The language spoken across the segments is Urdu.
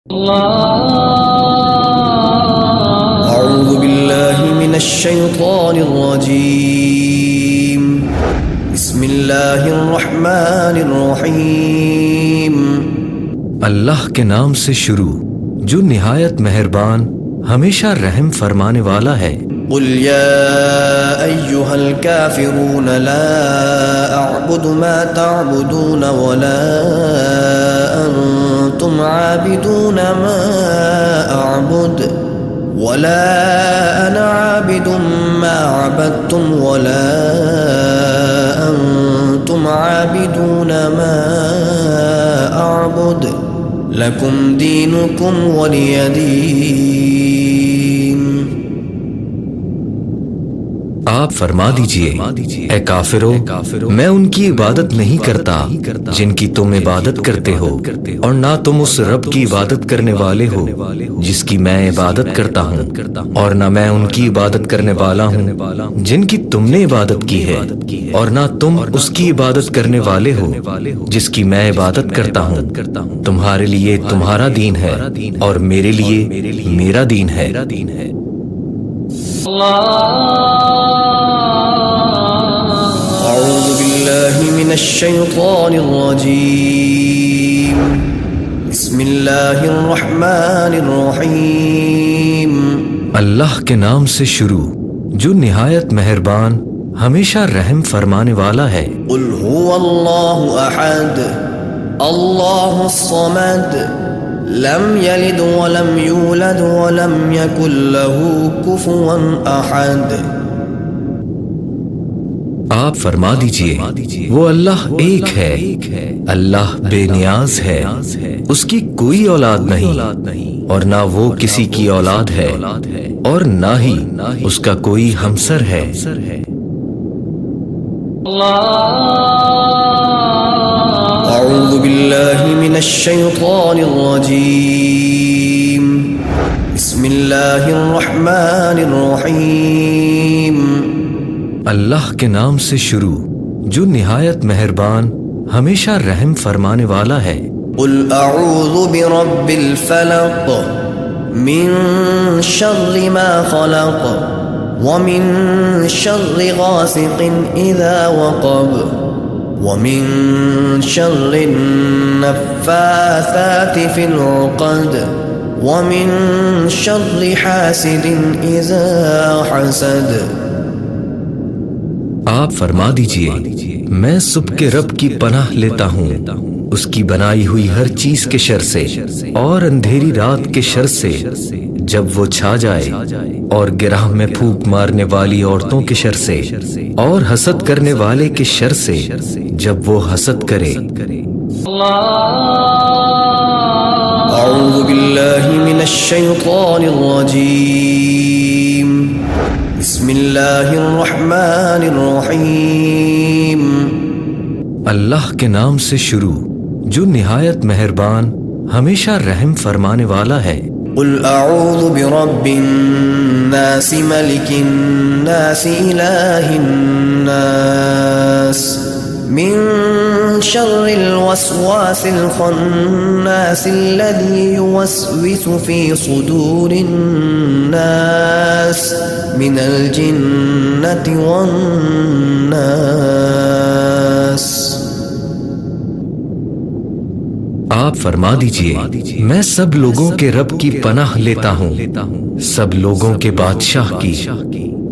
أعوذ بالله من الشيطان الرجيم بسم الله الرحمن الرحيم اللہ کے نام سے شروع جو نہایت مہربان ہمیشہ رحم فرمانے والا ہے۔ قل يا أيها الكافرون لا أعبد ما تعبدون ولا أنتم عابدون ما أعبد ولا أنا عابد ما عبدتم ولا أنتم عابدون ما أعبد لكم دينكم ولي دين۔ آپ فرما دیجئے اے کافرو، میں ان کی عبادت نہیں کرتا جن کی تم عبادت کرتے ہو، اور نہ تم اس رب کی عبادت کرنے والے ہو جس کی میں عبادت کرتا ہوں، اور نہ میں ان کی عبادت کرنے والا ہوں جن کی تم نے عبادت کی ہے، اور نہ تم اس کی عبادت کرنے والے ہو جس کی میں عبادت کرتا ہوں۔ تمہارے لیے تمہارا دین ہے اور میرے لیے میرا دین ہے۔ أعوذ بالله من الشيطان الرجيم بسم الله الرحمن الرحيم۔ اللہ کے نام سے شروع جو نہایت مہربان ہمیشہ رحم فرمانے والا ہے۔ قل هو الله أحد الله الصمد لم يلد ولم يولد ولم يكن له كفوا أحد۔ آپ فرما دیجئے وہ اللہ ایک ہے، اللہ بے نیاز ہے، اس کی کوئی اولاد نہیں اور نہ وہ کسی کی اولاد ہے، اور نہ ہی اس کا کوئی ہمسر ہے۔ أعوذ بالله من الشيطان الرجيم بسم الله الرحمن الرحيم۔ اللہ کے نام سے شروع جو نہایت مہربان ہمیشہ رحم فرمانے والا ہے۔ قل اعوذ برب الفلق من شر ما خلق ومن شر غاسق اذا وقب ومن شر النفاثات في العقد ومن شر حاسد اذا حسد۔ آپ فرما دیجئے میں صبح کے رب کی پناہ لیتا ہوں اس کی بنائی ہوئی ہر چیز کے شر سے، اور اندھیری رات کے شر سے جب وہ چھا جائے، اور گرہ میں پھونک مارنے والی عورتوں کے شر سے، اور حسد کرنے والے کے شر سے جب وہ حسد کرے۔ اعوذ باللہ من الشیطان الرجیم بسم اللہ الرحمن الرحیم۔ اللہ کے نام سے شروع جو نہایت مہربان ہمیشہ رحم فرمانے والا ہے۔ قل اعوذ برب الناس ملک الناس الہ الناس من شر الوسواس الخناس الذي يوسوس في صدور الناس من الجنة والناس۔ آپ فرما دیجئے میں سب لوگوں کے رب کی پناہ لیتا ہوں، سب لوگوں کے بادشاہ کی،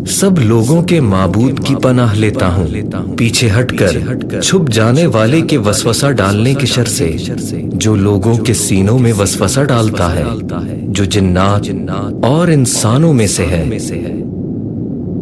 سب لوگوں کے معبود کی پناہ لیتا ہوں، پیچھے ہٹ کر چھپ جانے والے کے وسوسہ ڈالنے کے شر سے جو لوگوں کے سینوں میں وسوسہ ڈالتا ہے، جو جنات اور انسانوں میں سے ہے۔